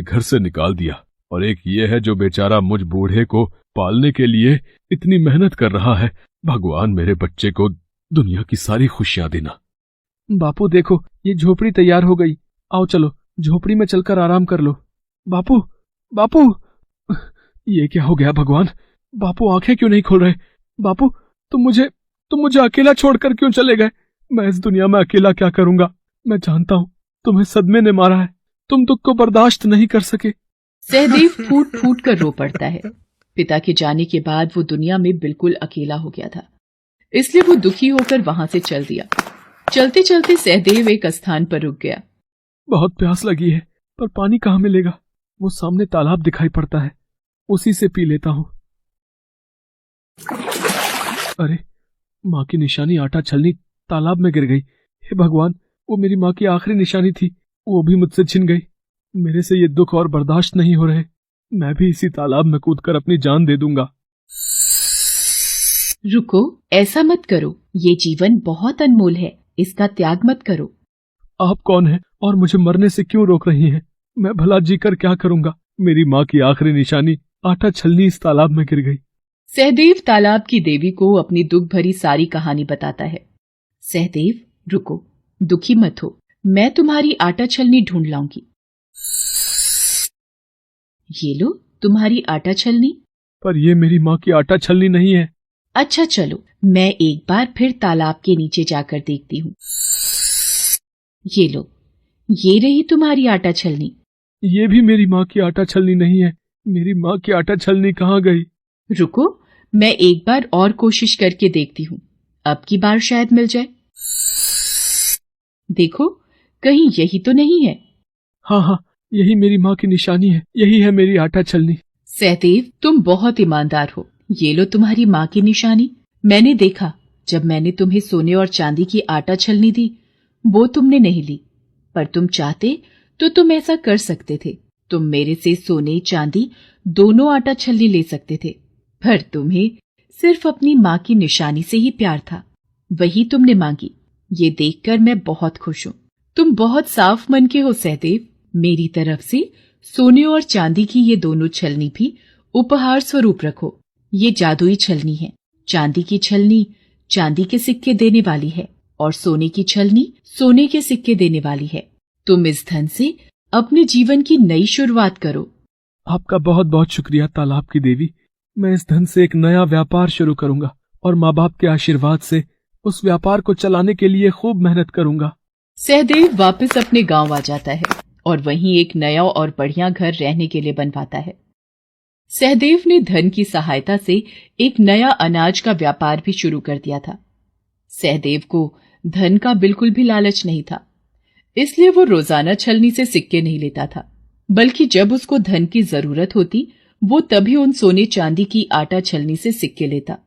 घर से निकाल दिया, और एक ये है जो बेचारा मुझ बूढ़े को पालने के लिए इतनी मेहनत कर रहा है। भगवान मेरे बच्चे को दुनिया की सारी खुशियां देना। बापू देखो, ये झोपड़ी तैयार हो गई। आओ चलो, झोपड़ी में चलकर आराम कर लो। बापू, बापू, ये क्या हो गया भगवान? बापू आंखें क्यों नहीं खोल रहे? बापू, तुम मुझे अकेला छोड़कर क्यों चले गए? मैं इस दुनिया में अकेला क्या करूंगा? मैं जानता हूँ तुम्हें सदमे ने मारा है, तुम दुख को बर्दाश्त नहीं कर सके। सहदेव फूट फूट कर रो पड़ता है। पिता के जाने के बाद वो दुनिया में बिल्कुल अकेला हो गया था, इसलिए वो दुखी होकर वहां से चल दिया। चलते चलते सहदेव एक स्थान पर रुक गया। बहुत प्यास लगी है, पर पानी कहाँ मिलेगा? वो सामने तालाब दिखाई पड़ता है, उसी से पी लेता हूँ। अरे, माँ की निशानी आटा छलनी तालाब में गिर गई। हे भगवान, वो मेरी माँ की आखिरी निशानी थी, वो भी मुझसे छिन गई। मेरे से ये दुख और बर्दाश्त नहीं हो रहे। मैं भी इसी तालाब में कूदकर अपनी जान दे दूंगा। रुको, ऐसा मत करो, ये जीवन बहुत अनमोल है, इसका त्याग मत करो। आप कौन हैं और मुझे मरने से क्यों रोक रही हैं? मैं भला जीकर क्या करूंगा? मेरी माँ की आखिरी निशानी आटा छलनी इस तालाब में गिर गई। सहदेव तालाब की देवी को अपनी दुख भरी सारी कहानी बताता है। सहदेव, रुको, दुखी मत हो, मैं तुम्हारी आटा छलनी ढूंढ लाऊंगी। ये लो तुम्हारी आटा छलनी। पर ये मेरी माँ की आटा छलनी नहीं है। अच्छा चलो, मैं एक बार फिर तालाब के नीचे जाकर देखती हूँ। ये लो, ये रही तुम्हारी आटा छलनी। ये भी मेरी माँ की आटा छलनी नहीं है। मेरी माँ की आटा छलनी कहाँ गई? रुको, मैं एक बार और कोशिश करके देखती हूँ, अब की बार शायद मिल जाए। देखो, कहीं यही तो नहीं है? हाँ हाँ, यही मेरी माँ की निशानी है, यही है मेरी आटा छलनी। सहदेव, तुम बहुत ईमानदार हो। ये लो तुम्हारी माँ की निशानी। मैंने देखा, जब मैंने तुम्हें सोने और चांदी की आटा छलनी दी, वो तुमने नहीं ली, पर तुम चाहते तो तुम ऐसा कर सकते थे। तुम मेरे से सोने चांदी दोनों आटा छलनी ले सकते थे, पर तुम्हें सिर्फ अपनी माँ की निशानी से ही प्यार था, वही तुमने मांगी। ये देखकर मैं बहुत खुश हूँ। तुम बहुत साफ मन के हो सहदेव। मेरी तरफ से सोने और चांदी की ये दोनों छलनी भी उपहार स्वरूप रखो। ये जादुई छलनी है। चांदी की छलनी चांदी के सिक्के देने वाली है, और सोने की छलनी सोने के सिक्के देने वाली है। तुम इस धन से अपने जीवन की नई शुरुआत करो। आपका बहुत बहुत शुक्रिया तालाब की देवी। मैं इस धन से एक नया व्यापार शुरू करूंगा, और माँ बाप के आशीर्वाद से उस व्यापार को चलाने के लिए खूब मेहनत करूंगा। सहदेव वापस अपने गांव आ जाता है और वहीं एक नया और बढ़िया घर रहने के लिए बनवाता है। सहदेव ने धन की सहायता से एक नया अनाज का व्यापार भी शुरू कर दिया था। सहदेव को धन का बिल्कुल भी लालच नहीं था, इसलिए वो रोजाना छलनी से सिक्के नहीं लेता था, बल्कि जब उसको धन की जरूरत होती, वो तभी उन सोने चांदी की आटा छलनी से सिक्के लेता।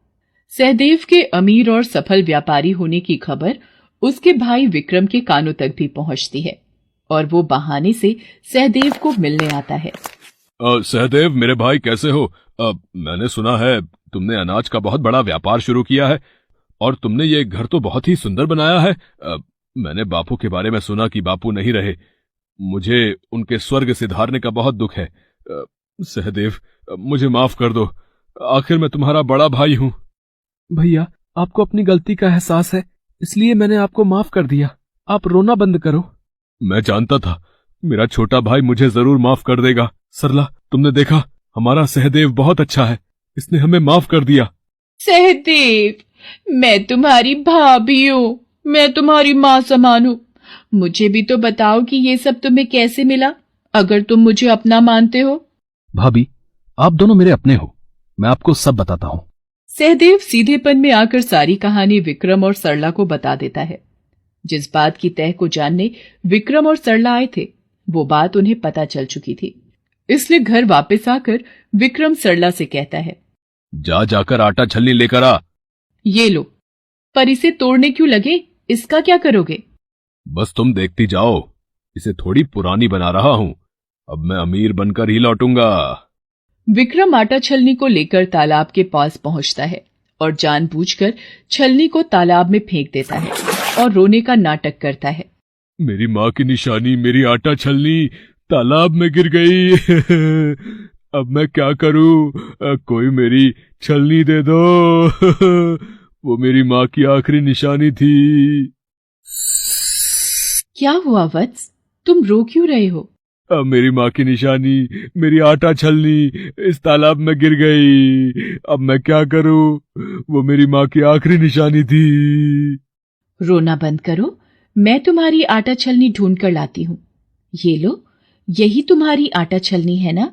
सहदेव के अमीर और सफल व्यापारी होने की खबर उसके भाई विक्रम के कानों तक भी पहुंचती है, और वो बहाने से सहदेव को मिलने आता है। सहदेव, मेरे भाई कैसे हो? मैंने सुना है तुमने अनाज का बहुत बड़ा व्यापार शुरू किया है, और तुमने ये घर तो बहुत ही सुंदर बनाया है। मैंने बापू के बारे में सुना कि बापू नहीं रहे। मुझे उनके स्वर्ग सिधारने का बहुत दुख है। सहदेव, मुझे माफ कर दो, आखिर मैं तुम्हारा बड़ा भाई हूँ। भैया, आपको अपनी गलती का एहसास है, इसलिए मैंने आपको माफ कर दिया। आप रोना बंद करो। मैं जानता था मेरा छोटा भाई मुझे जरूर माफ कर देगा। सरला, तुमने देखा, हमारा सहदेव बहुत अच्छा है, इसने हमें माफ कर दिया। सहदेव, मैं तुम्हारी भाभी हूँ, मैं तुम्हारी माँ समान हूँ। मुझे भी तो बताओ कि ये सब तुम्हें कैसे मिला, अगर तुम मुझे अपना मानते हो। भाभी, आप दोनों मेरे अपने हो, मैं आपको सब बताता हूँ। सहदेव सीधेपन में आकर सारी कहानी विक्रम और सरला को बता देता है। जिस बात की तह को जानने विक्रम और सरला आए थे, वो बात उन्हें पता चल चुकी थी, इसलिए घर वापस आकर विक्रम सरला से कहता है, जाकर आटा छलनी लेकर आ। ये लो, पर इसे तोड़ने क्यों लगे, इसका क्या करोगे? बस तुम देखती जाओ, इसे थोड़ी पुरानी बना रहा हूँ, अब मैं अमीर बनकर ही लौटूंगा। विक्रम आटा छलनी को लेकर तालाब के पास पहुंचता है और जानबूझकर छलनी को तालाब में फेंक देता है और रोने का नाटक करता है। मेरी माँ की निशानी, मेरी आटा छलनी, तालाब में गिर गई। अब मैं क्या करूं? कोई मेरी छलनी दे दो। वो मेरी माँ की आखिरी निशानी थी। क्या हुआ वत्स, तुम रो क्यों रहे हो? अब मेरी माँ की निशानी, मेरी आटा छलनी इस तालाब में गिर गई। अब मैं क्या करूं? वो मेरी माँ की आखिरी निशानी थी। रोना बंद करो, मैं तुम्हारी आटा छलनी ढूंढ कर लाती हूँ। ये लो, यही तुम्हारी आटा छलनी है ना?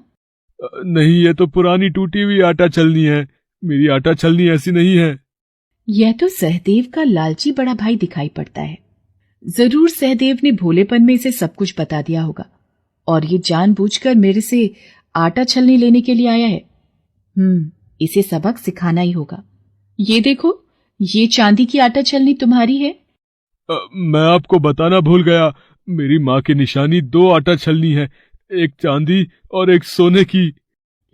नहीं, ये तो पुरानी टूटी हुई आटा छलनी है। मेरी आटा छलनी ऐसी नहीं है। यह तो सहदेव का लालची बड़ा भाई दिखाई पड़ता है। जरूर सहदेव ने भोलेपन में इसे सब कुछ बता दिया होगा और ये जानबूझकर मेरे से आटा छलनी लेने के लिए आया है। इसे सबक सिखाना ही होगा। ये देखो, ये चांदी की आटा छलनी तुम्हारी है। मैं आपको बताना भूल गया, मेरी माँ की निशानी 2 आटा छलनी है, एक चांदी और एक सोने की।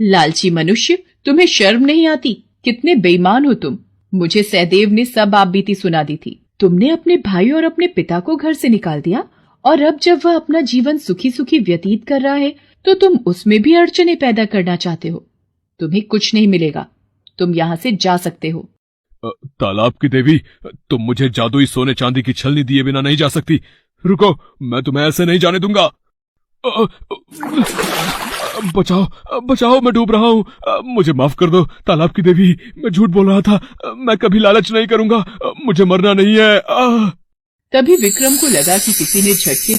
लालची मनुष्य, तुम्हें शर्म नहीं आती? कितने बेईमान हो तुम। मुझे सहदेव ने सब आप बीती सुना दी थी। तुमने अपने भाई और अपने पिता को घर से निकाल दिया और अब जब वह अपना जीवन सुखी सुखी व्यतीत कर रहा है तो तुम उसमें भी अड़चने पैदा करना चाहते हो। तुम्हें कुछ नहीं मिलेगा, तुम यहाँ से जा सकते हो। तालाब की देवी, तुम मुझे जादुई सोने चांदी की छलनी दिए बिना नहीं जा सकती। रुको, मैं तुम्हें ऐसे नहीं जाने दूंगा। बचाओ बचाओ, मैं डूब रहा हूँ। मुझे माफ कर दो तालाब की देवी, मैं झूठ बोल रहा था। मैं कभी लालच नहीं करूंगा। मुझे मरना नहीं है। तभी विक्रम को लगा कि किसी ने झटके